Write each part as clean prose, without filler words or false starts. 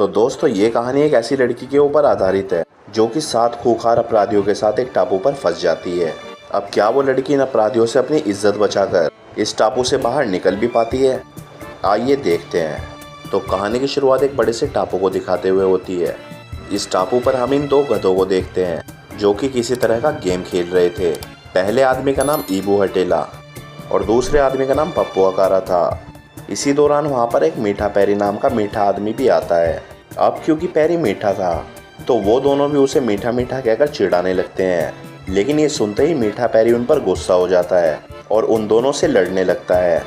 तो दोस्तों ये कहानी एक ऐसी लड़की के ऊपर आधारित है जो कि 7 खूंखार अपराधियों के साथ एक टापू पर फंस जाती है। अब क्या वो लड़की इन अपराधियों से अपनी इज्जत बचाकर इस टापू से बाहर निकल भी पाती है? आइए देखते हैं। तो कहानी की शुरुआत एक बड़े से टापू को दिखाते हुए होती है। इस टापू पर हम इन 2 गधों को देखते हैं जो कि किसी तरह का गेम खेल रहे थे। पहले आदमी का नाम ईबू हटेला और दूसरे आदमी का नाम पप्पू अकारा था। इसी दौरान वहाँ पर एक मीठा पैरी नाम का मीठा आदमी भी आता है। अब क्योंकि पैरी मीठा था तो वो दोनों भी उसे मीठा मीठा कहकर चिढ़ाने लगते हैं। लेकिन ये सुनते ही मीठा पैरी उन पर गुस्सा हो जाता है और उन दोनों से लड़ने लगता है।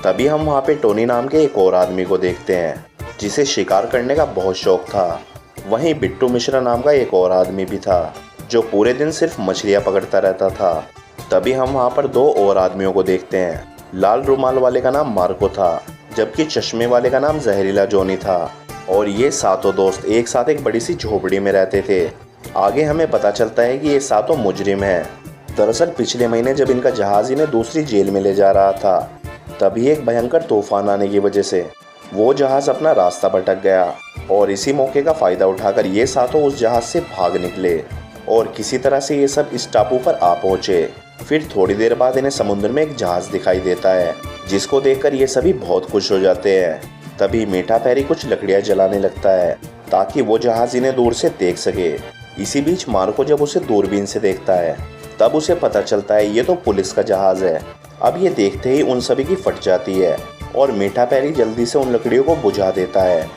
तभी हम वहाँ पे टोनी नाम के एक और आदमी को देखते हैं जिसे शिकार करने का बहुत शौक था। वहीं बिट्टू मिश्रा नाम का एक और आदमी भी था जो पूरे दिन सिर्फ मछलियाँ पकड़ता रहता था। तभी हम वहाँ पर 2 और आदमियों को देखते हैं। लाल रुमाल वाले का नाम मार्को था जबकि चश्मे वाले का नाम जहरीला जॉनी था और ये सातों दोस्त एक साथ एक बड़ी सी झोपड़ी में रहते थे। आगे हमें पता चलता है कि ये सातों मुजरिम हैं। दरअसल पिछले महीने जब इनका जहाज इन्हें दूसरी जेल में ले जा रहा था तभी एक भयंकर तूफान आने की वजह से वो जहाज अपना रास्ता भटक गया और इसी मौके का फ़ायदा उठाकर ये सातों उस जहाज से भाग निकले और किसी तरह से ये सब इस टापू पर आ पहुँचे। फिर थोड़ी देर बाद इन्हें समुद्र में एक जहाज दिखाई देता है जिसको देखकर ये सभी बहुत खुश हो जाते हैं। तभी मीठा पैरी कुछ लकड़ियाँ जलाने लगता है ताकि वो जहाज इन्हें दूर से देख सके। इसी बीच मार्को जब उसे दूरबीन से देखता है तब उसे पता चलता है ये तो पुलिस का जहाज है। अब ये देखते ही उन सभी की फट जाती है और मीठा पैरी जल्दी से उन लकड़ियों को बुझा देता है।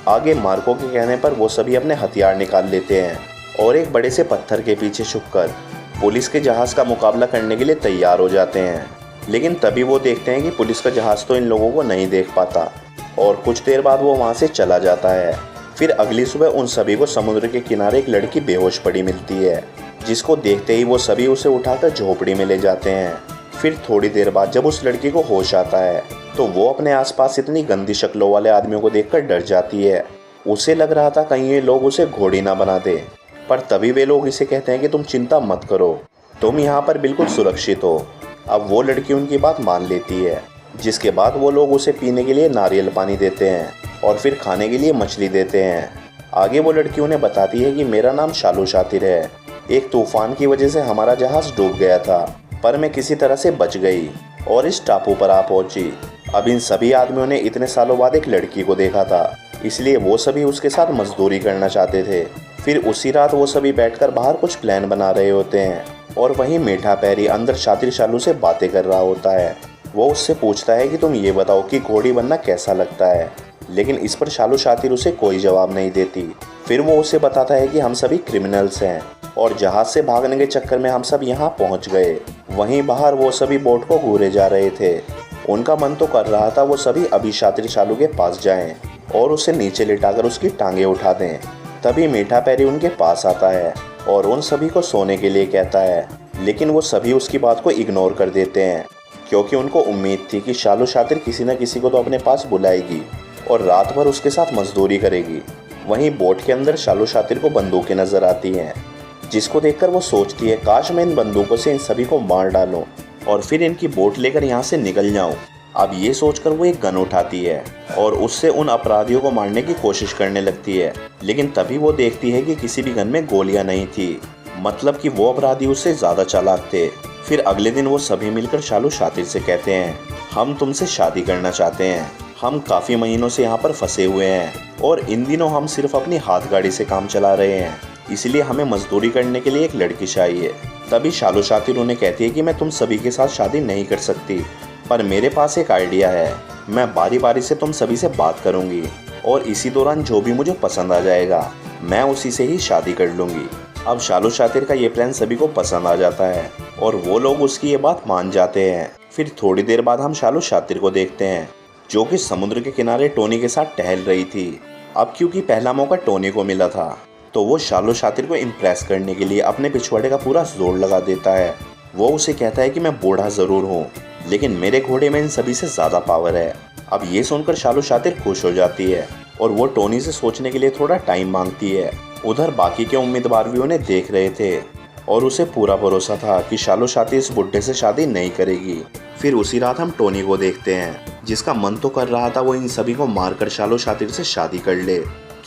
आगे मार्को के कहने पर वो सभी अपने हथियार निकाल लेते हैं और एक बड़े से पत्थर के पीछे छुपकर पुलिस के जहाज़ का मुकाबला करने के लिए तैयार हो जाते हैं। लेकिन तभी वो देखते हैं कि पुलिस का जहाज़ तो इन लोगों को नहीं देख पाता और कुछ देर बाद वो वहाँ से चला जाता है। फिर अगली सुबह उन सभी को समुद्र के किनारे एक लड़की बेहोश पड़ी मिलती है जिसको देखते ही वो सभी उसे उठाकर झोपड़ी में ले जाते हैं। फिर थोड़ी देर बाद जब उस लड़की को होश आता है तो वो अपने आसपास इतनी गंदी शक्लों वाले आदमियों को देखकर डर जाती है। उसे लग रहा था कहीं ये लोग उसे घोड़ी ना बना दे, पर तभी वे लोग इसे कहते हैं कि तुम चिंता मत करो, तुम यहाँ पर बिल्कुल सुरक्षित हो। अब वो लड़की उनकी बात मान लेती है जिसके बाद वो लोग उसे पीने के लिए नारियल पानी देते हैं और फिर खाने के लिए मछली देते हैं। आगे वो लड़की उन्हें बताती है कि मेरा नाम शालू शातिर है। एक तूफान की वजह से हमारा जहाज़ डूब गया था पर मैं किसी तरह से बच गई और इस टापू पर आ पहुंची। अब इन सभी आदमियों ने इतने सालों बाद एक लड़की को देखा था इसलिए वो सभी उसके साथ मजदूरी करना चाहते थे। फिर उसी रात वो सभी बैठकर बाहर कुछ प्लान बना रहे होते हैं और वहीं मीठा पैरी अंदर शातिर शालू से बातें कर रहा होता है। वो उससे पूछता है कि तुम ये बताओ कि घोड़ी बनना कैसा लगता है, लेकिन इस पर शालू शातिर उसे कोई जवाब नहीं देती। फिर वो उसे बताता है कि हम सभी क्रिमिनल्स हैं और जहाज से भागने के चक्कर में हम सब यहाँ पहुँच गए। वहीं बाहर वो सभी बोट को घूरे जा रहे थे। उनका मन तो कर रहा था वो सभी अभी शातिर शालू के पास जाएं और उसे नीचे लिटाकर उसकी टांगें उठा दें। तभी मीठा पैरी उनके पास आता है और उन सभी को सोने के लिए कहता है, लेकिन वो सभी उसकी बात को इग्नोर कर देते हैं क्योंकि उनको उम्मीद थी कि शालू शातिर किसी न किसी को तो अपने पास बुलाएगी और रात भर उसके साथ मजदूरी करेगी। वहीं बोट के अंदर शालू शातिर को बंदूकें नजर आती हैं जिसको देखकर वो सोचती है काश मैं इन बंदूकों से इन सभी को मार डालूं और फिर इनकी बोट लेकर यहाँ से निकल जाऊं। अब ये सोचकर वो एक गन उठाती है और उससे उन अपराधियों को मारने की कोशिश करने लगती है। लेकिन तभी वो देखती है कि किसी भी गन में गोलियां नहीं थी, मतलब कि वो अपराधी उससे ज़्यादा चालाक थे। फिर अगले दिन वो सभी मिलकर शालू शातिर से कहते हैं हम तुमसे शादी करना चाहते हैं। हम काफ़ी महीनों से यहाँ पर फंसे हुए हैं और इन दिनों हम सिर्फ अपनी हाथ गाड़ी से काम चला रहे हैं, इसलिए हमें मजदूरी करने के लिए एक लड़की चाहिए। तभी शालू शातिर उन्हें कहती है कि मैं तुम सभी के साथ शादी नहीं कर सकती, पर मेरे पास एक आइडिया है। मैं बारी बारी से तुम सभी से बात करूंगी और इसी दौरान जो भी मुझे पसंद आ जाएगा मैं उसी से ही शादी कर लूंगी। अब शालू शातिर का ये प्लान सभी को पसंद आ जाता है और वो लोग उसकी ये बात मान जाते हैं। फिर थोड़ी देर बाद हम शालू शातिर को देखते हैं जो कि समुद्र के किनारे टोनी के साथ टहल रही थी। अब क्योंकि पहला मौका टोनी को मिला था तो वो शालू शातिर को इम्प्रेस करने के लिए अपने पिछवाड़े का पूरा जोर लगा देता है। वो उसे कहता है कि मैं बूढ़ा ज़रूर हूँ लेकिन मेरे घोड़े में इन सभी से ज़्यादा पावर है। अब ये सुनकर शालू शातिर खुश हो जाती है और वो टोनी से सोचने के लिए थोड़ा टाइम मांगती है। उधर बाकी के उम्मीदवार भी उन्हें देख रहे थे और उसे पूरा भरोसा था कि शालू शातिर इस बुड्ढे से शादी नहीं करेगी। फिर उसी रात हम टोनी को देखते हैं जिसका मन तो कर रहा था वो इन सभी को मारकर शालू शातिर से शादी कर ले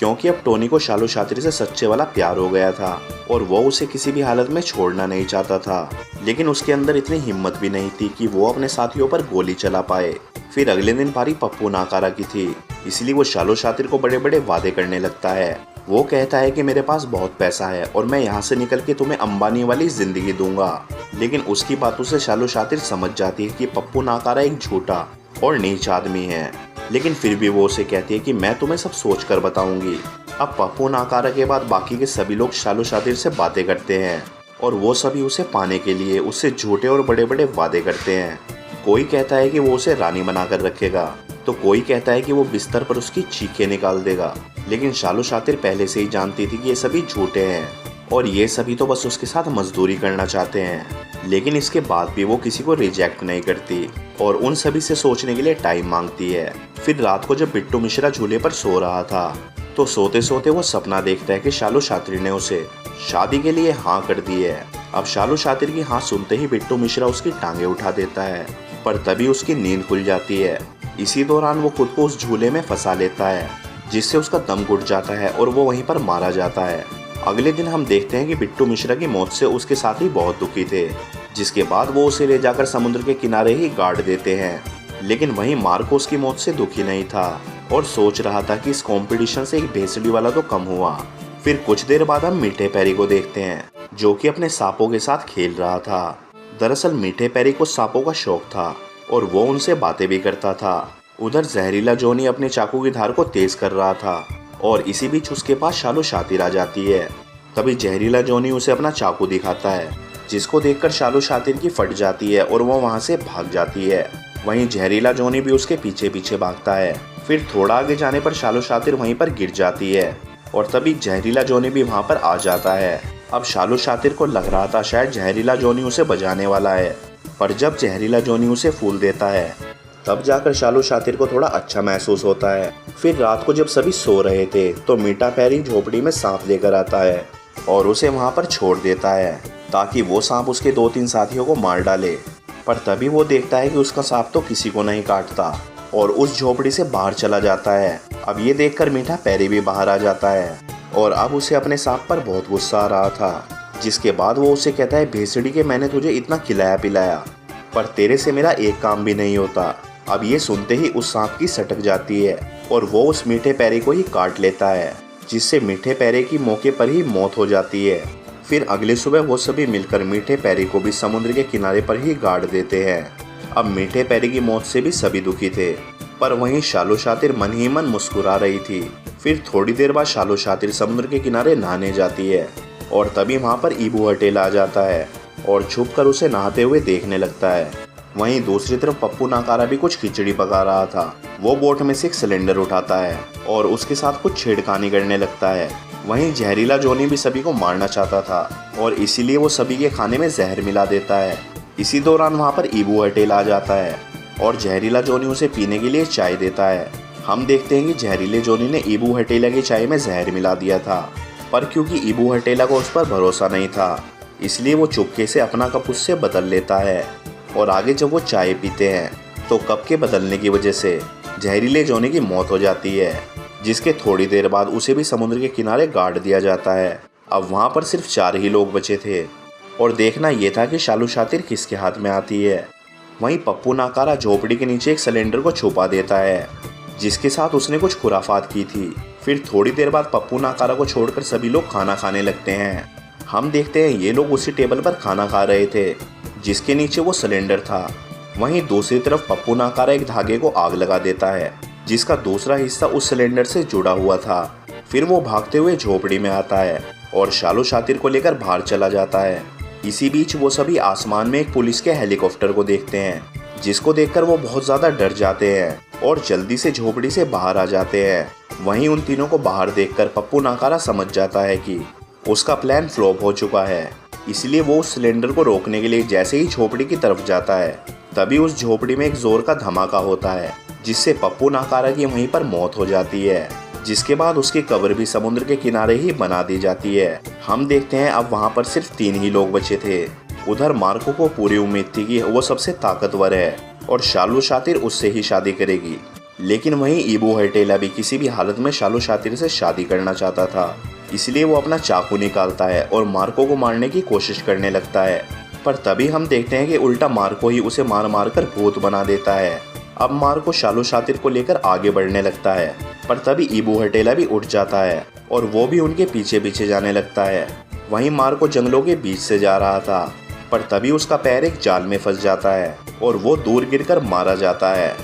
क्योंकि अब टोनी को शालू शातिर से सच्चे वाला प्यार हो गया था और वो उसे किसी भी हालत में छोड़ना नहीं चाहता था। लेकिन उसके अंदर इतनी हिम्मत भी नहीं थी कि वो अपने साथियों पर गोली चला पाए। फिर अगले दिन पारी पप्पू नाकारा की थी, इसलिए वो शालू शातिर को बड़े बड़े वादे करने लगता है। वो कहता है कि मेरे पास बहुत पैसा है और मैं यहाँ से निकल के तुम्हें अंबानी वाली जिंदगी दूंगा। लेकिन उसकी बातों से शालू शातिर समझ जाती है कि पप्पू नाकारा एक झूठा और नीच आदमी है। लेकिन फिर भी वो उसे कहती है कि मैं तुम्हें सब सोच कर बताऊंगी। अब पप्पू नाकारा के बाद बाकी के सभी लोग शालू शातिर से बातें करते हैं और वो सभी उसे पाने के लिए उससे झूठे और बड़े बड़े वादे करते हैं। कोई कहता है कि वो उसे रानी बनाकर रखेगा, तो कोई कहता है कि वो बिस्तर पर उसकी चीखें निकाल देगा। लेकिन शालू शातिर पहले से ही जानती थी कि ये सभी झूठे हैं और ये सभी तो बस उसके साथ मजदूरी करना चाहते हैं। लेकिन इसके बाद भी वो किसी को रिजेक्ट नहीं करती और उन सभी से सोचने के लिए टाइम मांगती है। फिर रात को जब बिट्टू मिश्रा झूले पर सो रहा था तो सोते सोते वो सपना देखता है कि शालू शातिर ने उसे शादी के लिए हाँ कर दी है। अब शालू शातिर की हाँ सुनते ही बिट्टू मिश्रा उसकी टांगे उठा देता है, पर तभी उसकी नींद खुल जाती है। इसी दौरान वो खुद को उस झूले में फंसा लेता है, जिससे उसका दम घुट जाता है और वो वहीं पर मारा जाता है। अगले दिन हम देखते हैं कि बिट्टू मिश्रा की मौत से उसके साथी बहुत दुखी थे, जिसके बाद वो उसे ले जाकर समुद्र के किनारे ही गाड़ देते हैं। लेकिन वहीं मार्को उसकी मौत से दुखी नहीं था और सोच रहा था कि इस कंपटीशन से एक भेसड़ी वाला तो कम हुआ। फिर कुछ देर बाद हम मीठे पैरी को देखते हैं, जो कि अपने सांपों के साथ खेल रहा था। दरअसल मीठे पैरी को सांपों का शौक था और वो उनसे बातें भी करता था। उधर जहरीला जॉनी अपने चाकू की धार को तेज कर रहा था और इसी बीच उसके पास शालू शातिर आ जाती है। तभी जहरीला जॉनी उसे अपना चाकू दिखाता है, जिसको देखकर शालू शातिर की फट जाती है और वो वहां से भाग जाती है। वहीं जहरीला जॉनी भी उसके पीछे पीछे भागता है। फिर थोड़ा आगे जाने पर शालू शातिर वहीं पर गिर जाती है और तभी जहरीला जॉनी भी वहां पर आ जाता है। अब शालू शातिर को लग रहा था शायद जहरीला जॉनी उसे बचाने वाला है, पर जब जहरीला जॉनी उसे फूल देता है तब जाकर शालू शातिर को थोड़ा अच्छा महसूस होता है। फिर रात को जब सभी सो रहे थे तो मीठा पैरी झोपड़ी में सांप लेकर आता है और उसे वहां पर छोड़ देता है ताकि वो सांप उसके 2-3 साथियों को मार डाले। पर तभी वो देखता है कि उसका सांप तो किसी को नहीं काटता और उस झोपड़ी से बाहर चला जाता है। अब ये देखकर मीठा पैरी भी बाहर आ जाता है और अब उसे अपने सांप पर बहुत गुस्सा आ रहा था, जिसके बाद वो उसे कहता है भेसड़ी के मैंने तुझे इतना खिलाया पिलाया पर तेरे से मेरा एक काम भी नहीं होता। अब ये सुनते ही उस सांप की सटक जाती है और वो उस मीठे पैरे को ही काट लेता है, जिससे मीठे पैरे की मौके पर ही मौत हो जाती है। फिर अगली सुबह वो सभी मिलकर मीठे पैरे को भी समुद्र के किनारे पर ही गाड़ देते हैं। अब मीठे पैरे की मौत से भी सभी दुखी थे, पर वहीं शालू शातिर मन ही मन मुस्कुरा रही थी। फिर थोड़ी देर बाद शालू शातिर समुद्र के किनारे नहाने जाती है और तभी वहाँ पर ईबू हटेल आ जाता है और छुपकर उसे नहाते हुए देखने लगता है। वहीं दूसरी तरफ पप्पू नाकारा भी कुछ खिचड़ी पका रहा था। वो बोट में से एक सिलेंडर उठाता है और उसके साथ कुछ छेड़खानी करने लगता है। वहीं जहरीला जॉनी भी सभी को मारना चाहता था और इसीलिए वो सभी के खाने में जहर मिला देता है। इसी दौरान वहाँ पर ईबू हटेल आ जाता है और जहरीला जॉनी उसे पीने के लिए चाय देता है। हम देखते हैं कि जहरीले जॉनी ने ईबू हटेला की चाय में जहर मिला दिया था, पर क्योंकि ईबू हटेला को उस पर भरोसा नहीं था, इसलिए वो चुपके से अपना कप उससे बदल लेता है। और आगे जब वो चाय पीते हैं तो कप के बदलने की वजह से जहरीले जॉनी की मौत हो जाती है, जिसके थोड़ी देर बाद उसे भी समुद्र के किनारे गाड़ दिया जाता है। अब वहाँ पर सिर्फ 4 ही लोग बचे थे और देखना ये था कि शालू शातिर किसके हाथ में आती है। वहीं पप्पू नाकारा झोपड़ी के नीचे एक सिलेंडर को छुपा देता है, जिसके साथ उसने कुछ खुराफात की थी। फिर थोड़ी देर बाद पप्पू नाकारा को छोड़कर सभी लोग खाना खाने लगते हैं। हम देखते हैं ये लोग उसी टेबल पर खाना खा रहे थे जिसके नीचे वो सिलेंडर था। वहीं दूसरी तरफ पप्पू नाकारा एक धागे को आग लगा देता है, जिसका दूसरा हिस्सा उस सिलेंडर से जुड़ा हुआ था। फिर वो भागते हुए झोपड़ी में आता है और शालू शातिर को लेकर बाहर चला जाता है। इसी बीच वो सभी आसमान में एक पुलिस के हेलीकॉप्टर को देखते हैं, जिसको देखकर वो बहुत ज़्यादा डर जाते हैं और जल्दी से झोपड़ी से बाहर आ जाते हैं। वहीं उन तीनों को बाहर देखकर पप्पू नाकारा समझ जाता है कि उसका प्लान फ्लॉप हो चुका है, इसलिए वो उस सिलेंडर को रोकने के लिए जैसे ही झोपड़ी की तरफ जाता है तभी उस झोपड़ी में एक जोर का धमाका होता है, जिससे पप्पू नाकारा की वहीं पर मौत हो जाती है, जिसके बाद उसकी कब्र भी समुद्र के किनारे ही बना दी जाती है। हम देखते हैं अब वहाँ पर सिर्फ 3 ही लोग बचे थे। उधर मार्को को पूरी उम्मीद थी कि वो सबसे ताकतवर है और शालू शातिर उससे ही शादी करेगी। लेकिन वहीं ईबू हटेला भी किसी भी हालत में शालू शातिर से शादी करना चाहता था। इसलिए वो अपना चाकू निकालता है और मार्को को मारने की कोशिश करने लगता है। पर तभी हम देखते हैं कि उल्टा मार्को ही उसे मार मार कर भूत बना देता है। अब मार्को शालू शातिर को लेकर आगे बढ़ने लगता है, पर तभी ईबू हटेला भी उठ जाता है और वो भी उनके पीछे पीछे जाने लगता है। वहीं मार्को जंगलों के बीच से जा रहा था, पर तभी उसका पैर एक जाल में फंस जाता है और वो दूर गिरकर मारा जाता है।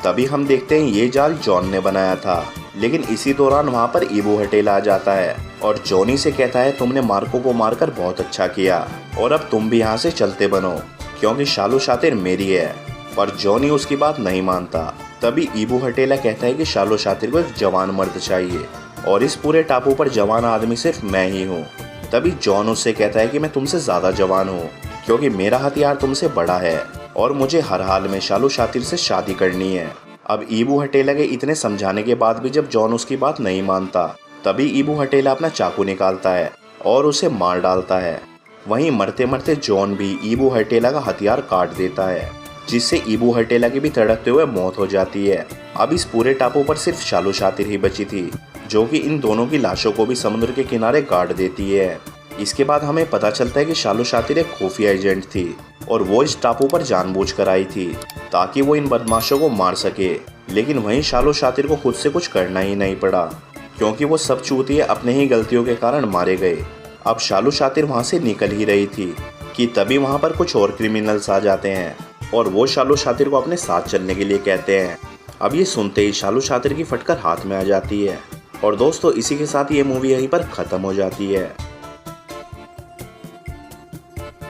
तभी हम देखते हैं ये जाल जॉन ने बनाया था, लेकिन इसी दौरान वहाँ पर ईबू हटेला आ जाता है और जॉनी से कहता है तुमने मार्को को मारकर बहुत अच्छा किया और अब तुम भी यहाँ से चलते बनो, क्योंकि शालू शातिर मेरी है। पर जॉनी उसकी बात नहीं मानता। तभी ईबू हटेला कहता है कि शालू शातिर को एक जवान मर्द चाहिए और इस पूरे टापू पर जवान आदमी सिर्फ मैं ही हूँ। तभी जॉन उससे कहता है कि मैं तुमसे ज़्यादा जवान हूँ, क्योंकि मेरा हथियार तुमसे बड़ा है और मुझे हर हाल में शालू शातिर से शादी करनी है। अब ईबू हटेला के इतने समझाने के बाद भी जब जॉन उसकी बात नहीं मानता, तभी ईबू हटेला अपना चाकू निकालता है और उसे मार डालता है। वहीं मरते मरते जॉन भी ईबू हटेला का हथियार काट देता है, जिससे ईबू हटेला की भी तड़पते हुए मौत हो जाती है। अब इस पूरे टापू पर सिर्फ शालू शातिर ही बची थी, जो कि इन दोनों की लाशों को भी समुद्र के किनारे गाड़ देती है। इसके बाद हमें पता चलता है कि शालू शातिर एक खुफिया एजेंट थी और वो इस टापू पर जानबूझकर आई थी ताकि वो इन बदमाशों को मार सके। लेकिन वहीं शालू शातिर को खुद से कुछ करना ही नहीं पड़ा, क्योंकि वो सब चूतिए अपने ही गलतियों के कारण मारे गए। अब शालू शातिर वहाँ से निकल ही रही थी कि तभी वहाँ पर कुछ और क्रिमिनल्स आ जाते हैं और वो शालू शातिर को अपने साथ चलने के लिए कहते हैं। अब ये सुनते ही शालू शातिर की फटकर हाथ में आ जाती है। और दोस्तों, इसी के साथ ये मूवी यहीं पर ख़त्म हो जाती है।